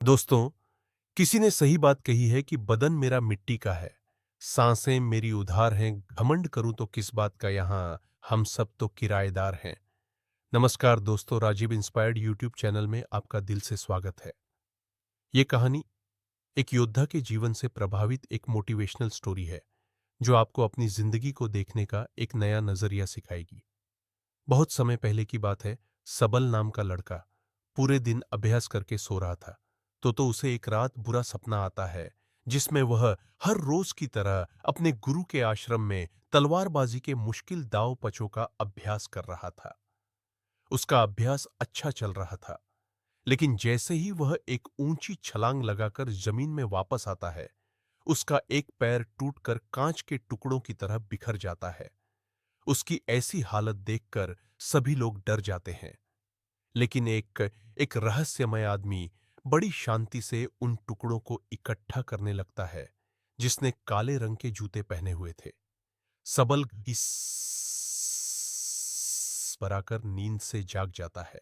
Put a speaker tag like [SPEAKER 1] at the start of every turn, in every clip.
[SPEAKER 1] दोस्तों, किसी ने सही बात कही है कि बदन मेरा मिट्टी का है, सांसें मेरी उधार हैं, घमंड करूं तो किस बात का यहाँ, हम सब तो किराएदार हैं। नमस्कार दोस्तों, राजीव इंस्पायर्ड यूट्यूब चैनल में आपका दिल से स्वागत है। ये कहानी एक योद्धा के जीवन से प्रभावित एक मोटिवेशनल स्टोरी है, जो आपको अपनी जिंदगी को देखने का एक नया नजरिया सिखाएगी। बहुत समय पहले की बात है। सबल नाम का लड़का पूरे दिन अभ्यास करके सो रहा था, तो उसे एक रात बुरा सपना आता है, जिसमें वह हर रोज की तरह अपने गुरु के आश्रम में तलवारबाजी के मुश्किल दाव पचों का अभ्यास कर रहा था। उसका अभ्यास अच्छा चल रहा था, लेकिन जैसे ही वह एक ऊंची छलांग लगाकर जमीन में वापस आता है, उसका एक पैर टूटकर कांच के टुकड़ों की तरह बिखर जाता है। उसकी ऐसी हालत देखकर सभी लोग डर जाते हैं, लेकिन एक एक रहस्यमय आदमी बड़ी शांति से उन टुकड़ों को इकट्ठा करने लगता है, जिसने काले रंग के जूते पहने हुए थे। सबल इस बराकर नींद से जाग जाता है।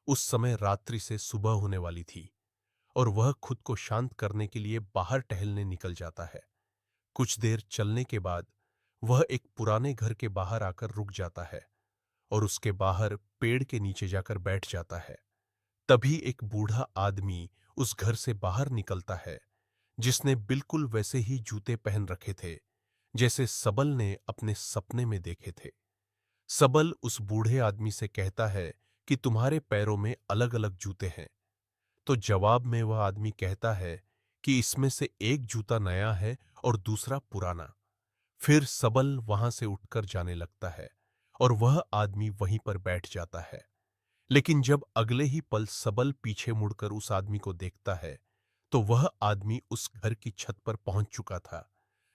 [SPEAKER 1] उस समय रात्रि से सुबह होने वाली थी, और वह खुद को शांत करने के लिए बाहर टहलने निकल जाता है। कुछ देर चलने के बाद वह एक पुराने घर के बाहर आकर रुक जाता है, और उसके बाहर पेड़ के नीचे जाकर बैठ जाता है। तभी एक बूढ़ा आदमी उस घर से बाहर निकलता है, जिसने बिल्कुल वैसे ही जूते पहन रखे थे जैसे सबल ने अपने सपने में देखे थे। सबल उस बूढ़े आदमी से कहता है कि तुम्हारे पैरों में अलग अलग जूते हैं। तो जवाब में वह आदमी कहता है कि इसमें से एक जूता नया है और दूसरा पुराना। फिर सबल वहां से उठकर जाने लगता है, और वह आदमी वहीं पर बैठ जाता है। लेकिन जब अगले ही पल सबल पीछे मुड़कर उस आदमी को देखता है, तो वह आदमी उस घर की छत पर पहुंच चुका था,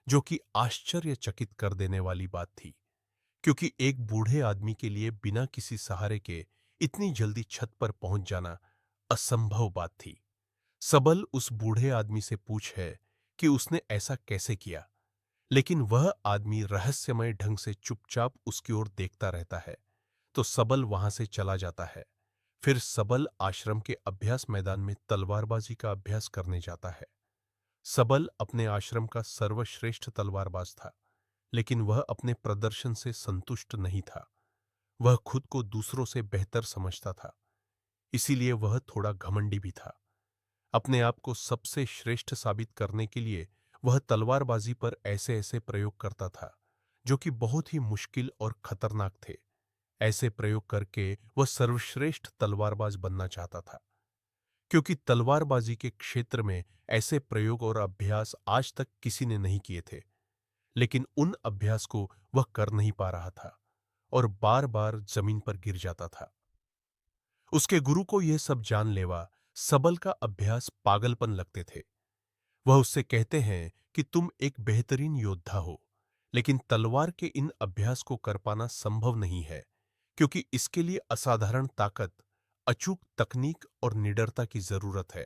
[SPEAKER 1] जो कि आश्चर्यचकित कर देने वाली बात थी, क्योंकि एक बूढ़े आदमी के लिए बिना किसी सहारे के इतनी जल्दी छत पर पहुंच जाना असंभव बात थी। सबल उस बूढ़े आदमी से पूछे कि उसने ऐसा कैसे किया, लेकिन वह आदमी रहस्यमय ढंग से चुपचाप उसकी ओर देखता रहता है। तो सबल वहां से चला जाता है। फिर सबल आश्रम के अभ्यास मैदान में तलवारबाजी का अभ्यास करने जाता है। सबल अपने आश्रम का सर्वश्रेष्ठ तलवारबाज था, लेकिन वह अपने प्रदर्शन से संतुष्ट नहीं था। वह खुद को दूसरों से बेहतर समझता था, इसीलिए वह थोड़ा घमंडी भी था। अपने आप को सबसे श्रेष्ठ साबित करने के लिए वह तलवारबाजी पर ऐसे ऐसे प्रयोग करता था, जो कि बहुत ही मुश्किल और खतरनाक थे। ऐसे प्रयोग करके वह सर्वश्रेष्ठ तलवारबाज बनना चाहता था, क्योंकि तलवारबाजी के क्षेत्र में ऐसे प्रयोग और अभ्यास आज तक किसी ने नहीं किए थे। लेकिन उन अभ्यास को वह कर नहीं पा रहा था, और बार बार जमीन पर गिर जाता था। उसके गुरु को यह सब जानलेवा सबल का अभ्यास पागलपन लगते थे। वह उससे कहते हैं कि तुम एक बेहतरीन योद्धा हो, लेकिन तलवार के इन अभ्यास को कर पाना संभव नहीं है, क्योंकि इसके लिए असाधारण ताकत, अचूक तकनीक और निडरता की जरूरत है।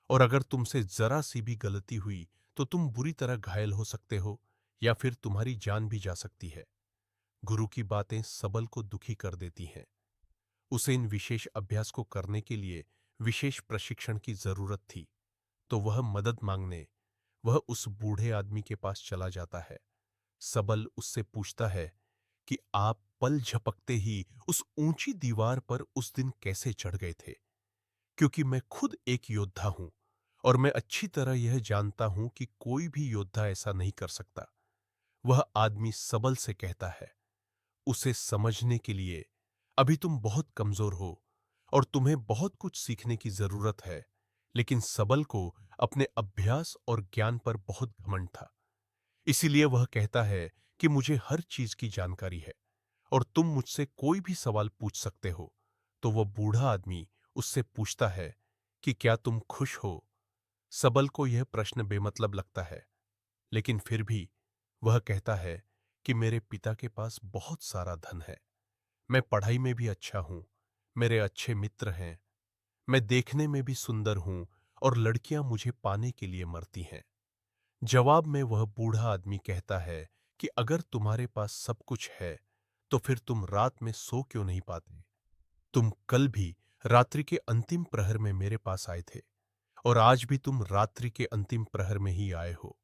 [SPEAKER 1] और अगर तुमसे जरा सी भी गलती हुई तो तुम बुरी तरह घायल हो सकते हो, या फिर तुम्हारी जान भी जा सकती है। गुरु की बातें सबल को दुखी कर देती हैं। उसे इन विशेष अभ्यास को करने के लिए विशेष प्रशिक्षण की जरूरत थी। तो वह मदद मांगने वह उस बूढ़े आदमी के पास चला जाता है। सबल उससे पूछता है कि आप पल झपकते ही उस ऊंची दीवार पर उस दिन कैसे चढ़ गए थे, क्योंकि मैं खुद एक योद्धा हूं, और मैं अच्छी तरह यह जानता हूं कि कोई भी योद्धा ऐसा नहीं कर सकता। वह आदमी सबल से कहता है, उसे समझने के लिए अभी तुम बहुत कमजोर हो, और तुम्हें बहुत कुछ सीखने की जरूरत है। लेकिन सबल को अपने अभ्यास और ज्ञान पर बहुत घमंड था। इसीलिए वह कहता है कि मुझे हर चीज की जानकारी है, और तुम मुझसे कोई भी सवाल पूछ सकते हो। तो वह बूढ़ा आदमी उससे पूछता है कि क्या तुम खुश हो। सबल को यह प्रश्न बेमतलब लगता है, लेकिन फिर भी वह कहता है कि मेरे पिता के पास बहुत सारा धन है, मैं पढ़ाई में भी अच्छा हूं, मेरे अच्छे मित्र हैं, मैं देखने में भी सुंदर हूं, और लड़कियां मुझे पाने के लिए मरती हैं। जवाब में वह बूढ़ा आदमी कहता है कि अगर तुम्हारे पास सब कुछ है, तो फिर तुम रात में सो क्यों नहीं पाते। तुम कल भी रात्रि के अंतिम प्रहर में मेरे पास आए थे, और आज भी तुम रात्रि के अंतिम प्रहर में ही आए हो।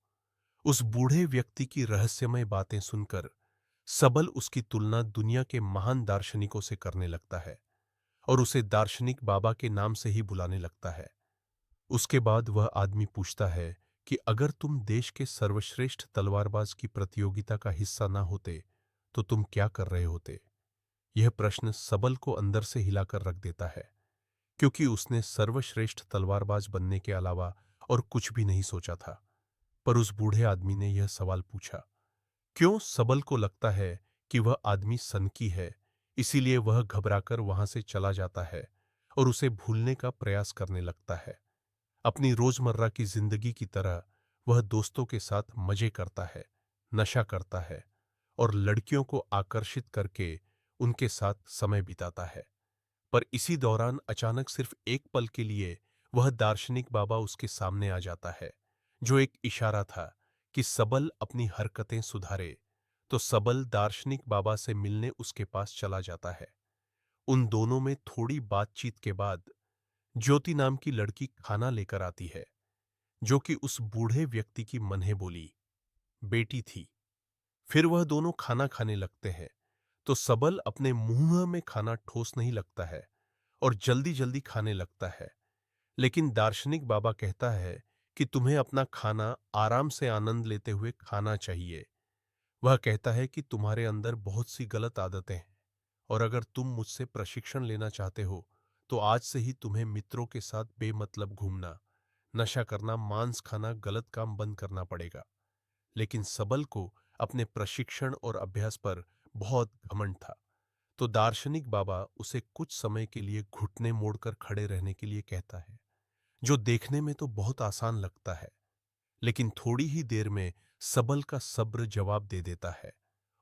[SPEAKER 1] उस बूढ़े व्यक्ति की रहस्यमय बातें सुनकर सबल उसकी तुलना दुनिया के महान दार्शनिकों से करने लगता है और उसे दार्शनिक बाबा के नाम से ही बुलाने लगता है। उसके बाद वह आदमी पूछता है कि अगर तुम देश के सर्वश्रेष्ठ तलवारबाज की प्रतियोगिता का हिस्सा ना होते तो तुम क्या कर रहे होते। यह प्रश्न सबल को अंदर से हिलाकर रख देता है, क्योंकि उसने सर्वश्रेष्ठ तलवारबाज बनने के अलावा और कुछ भी नहीं सोचा था। पर उस बूढ़े आदमी ने यह सवाल पूछा। क्यों सबल को लगता है कि वह आदमी सनकी है, इसीलिए वह घबराकर वहां से चला जाता है और उसे भूलने का प्रयास करने लगता है। अपनी रोजमर्रा की जिंदगी की तरह वह दोस्तों के साथ मजे करता है, नशा करता है और लड़कियों को आकर्षित करके उनके साथ समय बिताता है। पर इसी दौरान अचानक सिर्फ एक पल के लिए वह दार्शनिक बाबा उसके सामने आ जाता है, जो एक इशारा था कि सबल अपनी हरकतें सुधारे। तो सबल दार्शनिक बाबा से मिलने उसके पास चला जाता है। उन दोनों में थोड़ी बातचीत के बाद ज्योति नाम की लड़की खाना लेकर आती है, जो कि उस बूढ़े व्यक्ति की मनहे बोली बेटी थी। फिर वह दोनों खाना खाने लगते हैं, तो सबल अपने मुंह में खाना ठोस नहीं लगता है और जल्दी जल्दी खाने लगता है। लेकिन दार्शनिक बाबा कहता है कि तुम्हें अपना खाना आराम से आनंद लेते हुए खाना चाहिए। वह कहता है कि तुम्हारे अंदर बहुत सी गलत आदतें हैं और अगर तुम मुझसे प्रशिक्षण लेना चाहते हो तो आज से ही तुम्हें मित्रों के साथ बेमतलब घूमना, नशा करना, मांस खाना, गलत काम बंद करना पड़ेगा। लेकिन सबल को अपने प्रशिक्षण और अभ्यास पर बहुत घमंड था, तो दार्शनिक बाबा उसे कुछ समय के लिए घुटने मोड़कर खड़े रहने के लिए कहता है, जो देखने में तो बहुत आसान लगता है। लेकिन थोड़ी ही देर में सबल का सब्र जवाब दे देता है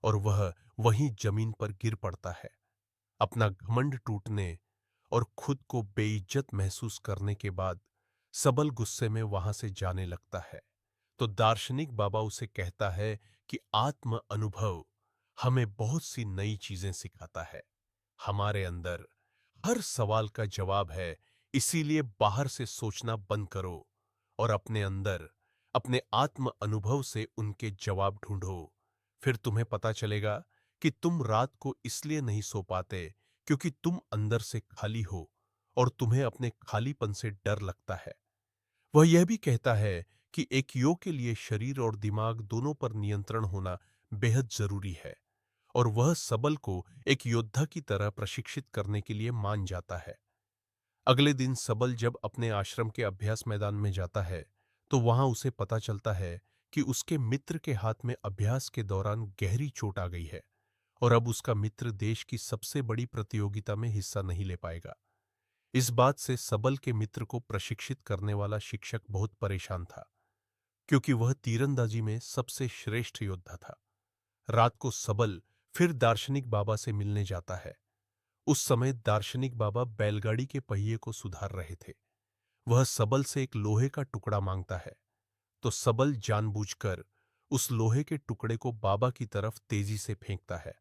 [SPEAKER 1] और वह वहीं जमीन पर गिर पड़ता है। अपना घमंड टूटने और खुद को बेइज्जत महसूस करने के बाद सबल गुस्से में वहां से जाने लगता है। तो दार्शनिक बाबा उसे कहता है कि आत्म अनुभव हमें बहुत सी नई चीजें सिखाता है। हमारे अंदर हर सवाल का जवाब है, इसीलिए बाहर से सोचना बंद करो और अपने अंदर अपने आत्म अनुभव से उनके जवाब ढूंढो। फिर तुम्हें पता चलेगा कि तुम रात को इसलिए नहीं सो पाते क्योंकि तुम अंदर से खाली हो और तुम्हें अपने खालीपन से डर लगता है। वह यह भी कहता है कि एक योग के लिए शरीर और दिमाग दोनों पर नियंत्रण होना बेहद जरूरी है और वह सबल को एक योद्धा की तरह प्रशिक्षित करने के लिए मान जाता है। अगले दिन सबल जब अपने आश्रम के अभ्यास मैदान में जाता है तो वहां उसे पता चलता है कि उसके मित्र के हाथ में अभ्यास के दौरान गहरी चोट आ गई है और अब उसका मित्र देश की सबसे बड़ी प्रतियोगिता में हिस्सा नहीं ले पाएगा। इस बात से सबल के मित्र को प्रशिक्षित करने वाला शिक्षक बहुत परेशान था, क्योंकि वह तीरंदाजी में सबसे श्रेष्ठ योद्धा था। रात को सबल फिर दार्शनिक बाबा से मिलने जाता है। उस समय दार्शनिक बाबा बैलगाड़ी के पहिए को सुधार रहे थे। वह सबल से एक लोहे का टुकड़ा मांगता है, तो सबल जानबूझकर उस लोहे के टुकड़े को बाबा की तरफ तेजी से फेंकता है।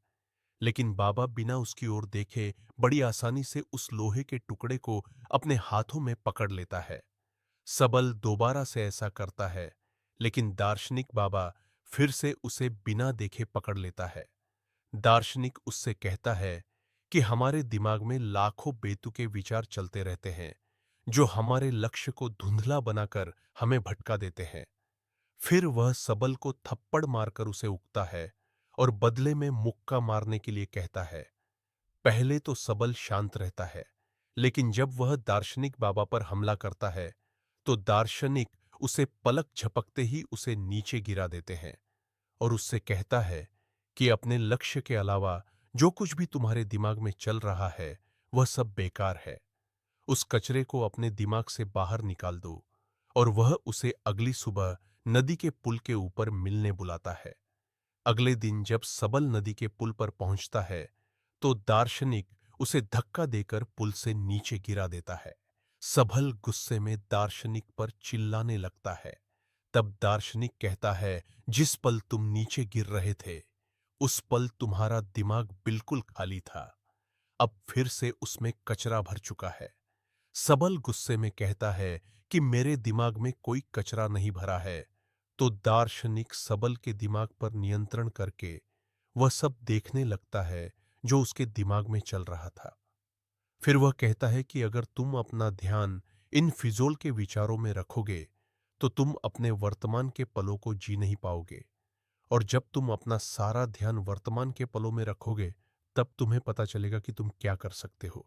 [SPEAKER 1] लेकिन बाबा बिना उसकी ओर देखे बड़ी आसानी से उस लोहे के टुकड़े को अपने हाथों में पकड़ लेता है। सबल दोबारा से ऐसा करता है, लेकिन दार्शनिक बाबा फिर से उसे बिना देखे पकड़ लेता है। दार्शनिक उससे कहता है कि हमारे दिमाग में लाखों बेतुके विचार चलते रहते हैं, जो हमारे लक्ष्य को धुंधला बनाकर हमें भटका देते हैं। फिर वह सबल को थप्पड़ मारकर उसे उकता है और बदले में मुक्का मारने के लिए कहता है। पहले तो सबल शांत रहता है, लेकिन जब वह दार्शनिक बाबा पर हमला करता है, तो दार्शनिक उसे पलक झपकते ही उसे नीचे गिरा देते हैं और उससे कहता है कि अपने लक्ष्य के अलावा जो कुछ भी तुम्हारे दिमाग में चल रहा है, वह सब बेकार है। उस कचरे को अपने दिमाग से बाहर निकाल दो और वह उसे अगली सुबह नदी के पुल के ऊपर मिलने बुलाता है। अगले दिन जब सबल नदी के पुल पर पहुंचता है, तो दार्शनिक उसे धक्का देकर पुल से नीचे गिरा देता है। सबल गुस्से में दार्शनिक पर चिल्लाने लगता है। तब दार्शनिक कहता है, जिस पल तुम नीचे गिर रहे थे, उस पल तुम्हारा दिमाग बिल्कुल खाली था। अब फिर से उसमें कचरा भर चुका है। सबल गुस्से में कहता है कि मेरे दिमाग में कोई कचरा नहीं भरा है, तो दार्शनिक सबल के दिमाग पर नियंत्रण करके वह सब देखने लगता है जो उसके दिमाग में चल रहा था। फिर वह कहता है कि अगर तुम अपना ध्यान इन फिजूल के विचारों में रखोगे, तो तुम अपने वर्तमान के पलों को जी नहीं पाओगे, और जब तुम अपना सारा ध्यान वर्तमान के पलों में रखोगे, तब तुम्हें पता चलेगा कि तुम क्या कर सकते हो।